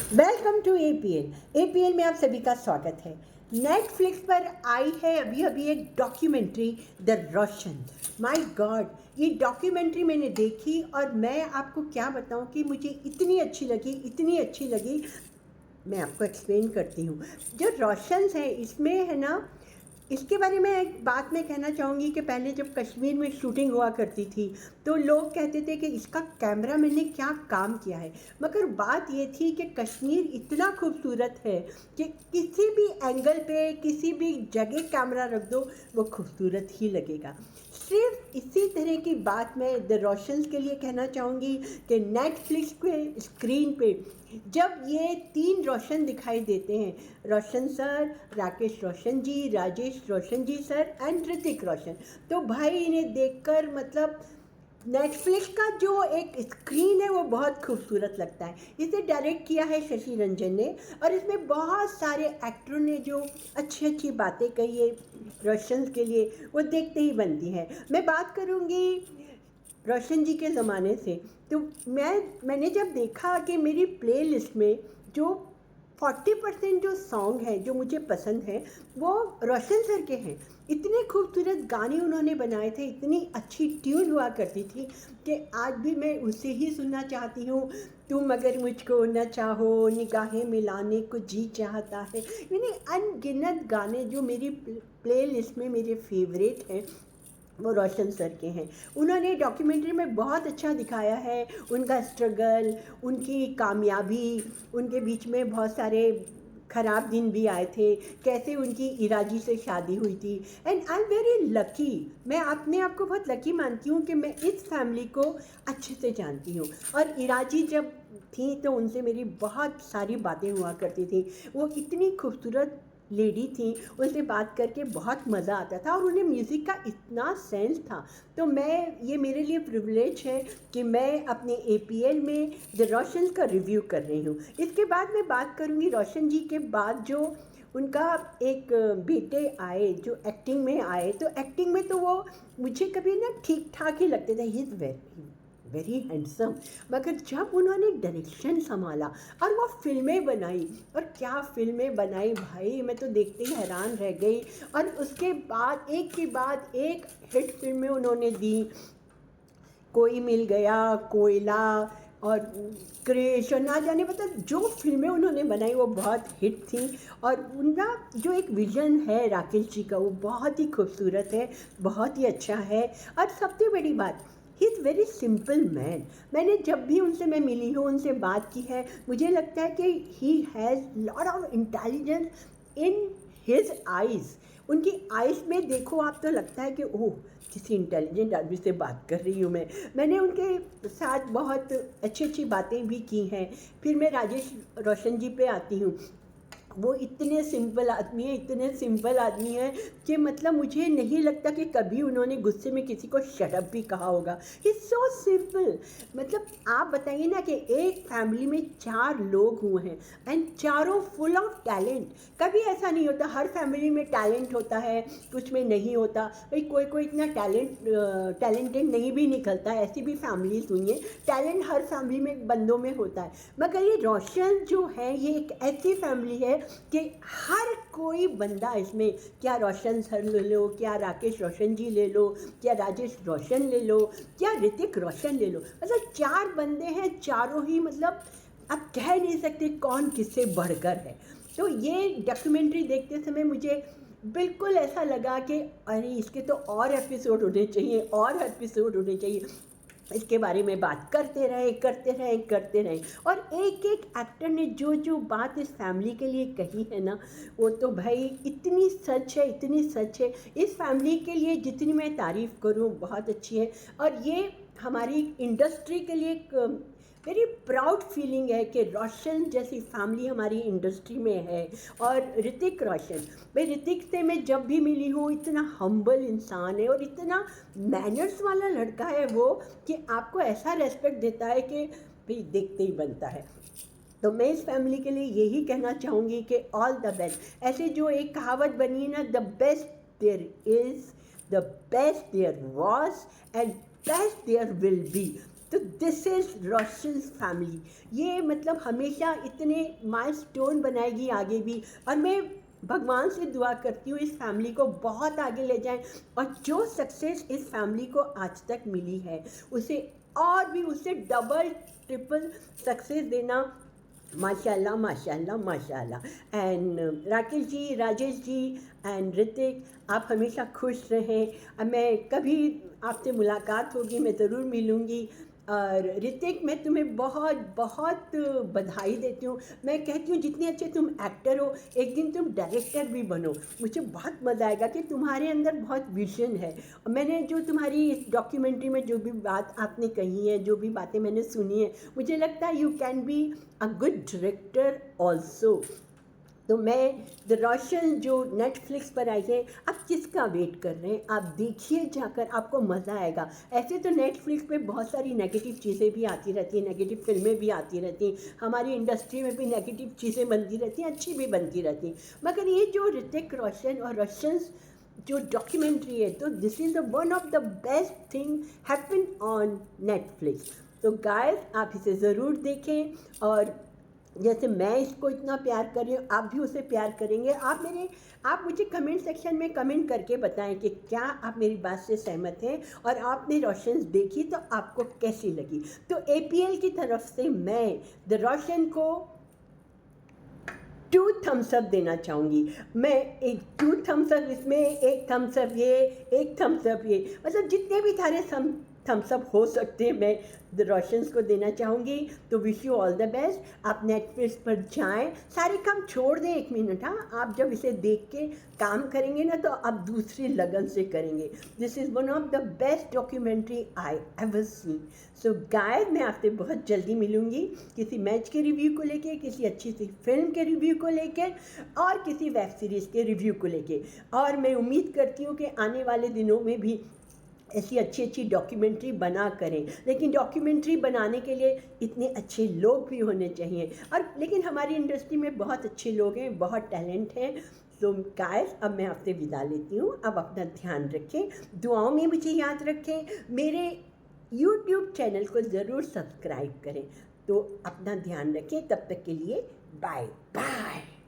Welcome to APL में आप सभी का स्वागत है। नेटफ्लिक्स पर आई है अभी अभी एक documentary the Roshan. My God, ये डॉक्यूमेंट्री मैंने देखी और मैं आपको क्या बताऊं कि मुझे इतनी अच्छी लगी। मैं आपको एक्सप्लेन करती हूँ। जो रोशंस है इसमें है ना, इसके बारे में एक बात मैं कहना चाहूँगी कि पहले जब कश्मीर में शूटिंग हुआ करती थी तो लोग कहते थे कि इसका कैमरा मैन ने क्या काम किया है, मगर बात ये थी कि कश्मीर इतना खूबसूरत है कि किसी भी एंगल पे किसी भी जगह कैमरा रख दो वो खूबसूरत ही लगेगा। सिर्फ इसी तरह की बात मैं द रोशंस के लिए कहना चाहूँगी कि नेटफ्लिक्स के स्क्रीन पे जब ये तीन रोशन दिखाई देते हैं, Roshan sir, Rakesh Roshan ji, Rajesh Roshan ji sir and Hrithik Roshan, तो भाई इन्हें देखकर मतलब नेटफ्लिक्स का जो एक स्क्रीन है वो बहुत खूबसूरत लगता है। इसे डायरेक्ट किया है शशि रंजन ने और इसमें बहुत सारे एक्टरों ने जो अच्छी अच्छी बातें कही है रोशन के लिए, वो देखते ही बनती है। मैं बात करूँगी रोशन जी के ज़माने से, तो मैंने जब देखा कि मेरी प्लेलिस्ट में जो 40% जो सॉन्ग है जो मुझे पसंद है वो रोशन सर के हैं। इतने खूबसूरत गाने उन्होंने बनाए थे, इतनी अच्छी ट्यून हुआ करती थी कि आज भी मैं उसे ही सुनना चाहती हूँ। तुम अगर मुझको न चाहो, निगाहें मिलाने को जी चाहता है, यानी अनगिनत गाने जो मेरी प्ले लिस्ट में मेरे फेवरेट हैं वो रोशन सर के हैं। उन्होंने डॉक्यूमेंट्री में बहुत अच्छा दिखाया है उनका स्ट्रगल, उनकी कामयाबी, उनके बीच में बहुत सारे ख़राब दिन भी आए थे, कैसे उनकी इराजी से शादी हुई थी। And I am very lucky, मैं अपने आप को बहुत लकी मानती हूँ कि मैं इस फैमिली को अच्छे से जानती हूँ। और इराजी जब थी तो उनसे मेरी बहुत सारी बातें हुआ करती थी। वो इतनी खूबसूरत लेडी थी, उनसे बात करके बहुत मज़ा आता था और उन्हें म्यूज़िक का इतना सेंस था। तो ये मेरे लिए प्रिविलेज है कि मैं अपने एपीएल में द रोशंस का रिव्यू कर रही हूँ। इसके बाद मैं बात करूँगी रोशन जी के बाद जो उनका एक बेटे आए जो एक्टिंग में आए, तो एक्टिंग में तो वो मुझे कभी ना ठीक ठाक ही लगते थे, ही इज़ वेरी हैंडसम, मगर जब उन्होंने डायरेक्शन संभाला और वो फिल्में बनाई, और क्या फिल्में बनाई भाई, मैं तो देखते ही हैरान रह गई। और उसके बाद एक के बाद एक हिट फिल्में उन्होंने दी, कोई मिल गया, कोयला और क्रेश और ना जाने मतलब जो फिल्में उन्होंने बनाई वो बहुत हिट थी। और उनका जो एक विज़न है राकेश जी का वो बहुत ही खूबसूरत है, बहुत ही अच्छा है। और सबसे बड़ी बात, he is very simple man. मैंने जब भी उनसे मैं मिली हूँ, उनसे बात की है, मुझे लगता है कि he has lot of intelligence in his eyes. उनकी आइज़ में देखो आप तो लगता है कि ओह, किसी इंटेलिजेंट आदमी से बात कर रही हूँ मैंने उनके साथ बहुत अच्छी अच्छी बातें भी की हैं। फिर मैं राजेश रोशन जी पे आती हूँ। वो इतने सिंपल आदमी हैं कि मतलब मुझे नहीं लगता कि कभी उन्होंने गुस्से में किसी को शट अप भी कहा होगा। It's so simple. मतलब आप बताइए ना कि एक फैमिली में 4 लोग हुए हैं एंड चारों फुल ऑफ टैलेंट। कभी ऐसा नहीं होता, हर फैमिली में टैलेंट होता है, कुछ में नहीं होता। भाई कोई कोई इतना टैलेंटेड नहीं भी निकलता, ऐसी भी फैमिलीज हुई हैं। टैलेंट हर फैमिली में बंदों में होता है, मगर ये रोशन जो है ये एक ऐसी फैमिली है कि हर कोई बंदा इसमें, क्या रोशन सर ले लो, क्या राकेश रोशन जी ले लो, क्या राजेश रोशन ले लो, क्या ऋतिक रोशन ले लो, मतलब 4 बंदे हैं, चारों ही मतलब आप कह नहीं सकते कौन किससे बढ़कर है। तो ये डॉक्यूमेंट्री देखते समय मुझे बिल्कुल ऐसा लगा कि अरे इसके तो और एपिसोड होने चाहिए, इसके बारे में बात करते रहे। और एक एक एक्टर ने जो जो बात इस फैमिली के लिए कही है ना, वो तो भाई इतनी सच है। इस फैमिली के लिए जितनी मैं तारीफ़ करूँ बहुत अच्छी है। और ये हमारी इंडस्ट्री के लिए एक वेरी प्राउड फीलिंग है कि रोशन जैसी फैमिली हमारी इंडस्ट्री में है। और ऋतिक रोशन, भाई ऋतिक से मैं जब भी मिली हूँ इतना हम्बल इंसान है और इतना मैनर्स वाला लड़का है वो, कि आपको ऐसा रेस्पेक्ट देता है कि भाई देखते ही बनता है। तो मैं इस फैमिली के लिए यही कहना चाहूँगी कि ऑल द बेस्ट। ऐसे जो एक कहावत बनी है ना, the best there is, the best there was and best there will be. तो दिस इज़ रोशन्स फैमिली। ये मतलब हमेशा इतने माइलस्टोन बनाएगी आगे भी, और मैं भगवान से दुआ करती हूँ इस फैमिली को बहुत आगे ले जाएं, और जो सक्सेस इस फैमिली को आज तक मिली है उसे और भी उससे डबल ट्रिपल सक्सेस देना। माशाल्लाह माशाल्लाह माशाल्लाह। एंड राकेश जी, राजेश जी एंड ऋतिक, आप हमेशा खुश रहें। मैं कभी आपसे मुलाकात होगी मैं ज़रूर मिलूँगी। और ऋतिक, मैं तुम्हें बहुत बहुत बधाई देती हूँ। मैं कहती हूँ जितने अच्छे तुम एक्टर हो, एक दिन तुम डायरेक्टर भी बनो। मुझे बहुत मज़ा आएगा कि तुम्हारे अंदर बहुत विजन है। मैंने जो तुम्हारी इस डॉक्यूमेंट्री में जो भी बात आपने कही है, जो भी बातें मैंने सुनी है, मुझे लगता है you can be a good director also. तो मैं द रोशन जो नेटफ्लिक्स पर आई है, आप किसका वेट कर रहे हैं? आप देखिए जाकर, आपको मज़ा आएगा। ऐसे तो नेटफ्लिक्स पे बहुत सारी नेगेटिव चीज़ें भी आती रहती हैं, नेगेटिव फिल्में भी आती रहती हैं, हमारी इंडस्ट्री में भी नेगेटिव चीज़ें बनती रहती हैं, अच्छी भी बनती रहती हैं। मगर ये जो ऋतिक रोशन और रोशन्स जो डॉक्यूमेंट्री है, तो this is one of the best thing happen on Netflix. तो गाइस, आप इसे ज़रूर देखें, और जैसे मैं इसको इतना प्यार कर रही हूँ, आप भी उसे प्यार करेंगे। आप मुझे कमेंट सेक्शन में कमेंट करके बताएं कि क्या आप मेरी बात से सहमत हैं, और आपने रोशन्स देखी तो आपको कैसी लगी। तो एपीएल की तरफ से मैं द रोशन को 2 थम्स अप देना चाहूँगी। मैं एक 2 थम्स अप इसमें, एक थम्स अप ये, एक थम्स अप ये, मतलब जितने भी सारे थम्स अप हो सकते हैं मैं द रोशन्स को देना चाहूँगी। तो wish you all the best. आप नेटफ्लिक्स पर जाएं, सारे काम छोड़ दें 1 मिनट। हाँ, आप जब इसे देख के काम करेंगे ना, तो आप दूसरी लगन से करेंगे। This is one of the best documentary I ever seen. So guys, मैं आपसे बहुत जल्दी मिलूँगी किसी मैच के रिव्यू को लेके, किसी अच्छी सी फिल्म के रिव्यू को लेकर, और किसी वेब सीरीज़ के रिव्यू को लेके। और मैं उम्मीद करती हूँ कि आने वाले दिनों में भी ऐसी अच्छी अच्छी डॉक्यूमेंट्री बना करें। लेकिन डॉक्यूमेंट्री बनाने के लिए इतने अच्छे लोग भी होने चाहिए, और लेकिन हमारी इंडस्ट्री में बहुत अच्छे लोग हैं, बहुत टैलेंट हैं। तो गाइस, अब मैं आपसे विदा लेती हूँ। अब अपना ध्यान रखें, दुआओं में मुझे याद रखें, मेरे यूट्यूब चैनल को ज़रूर सब्सक्राइब करें। तो अपना ध्यान रखें, तब तक के लिए बाय बाय।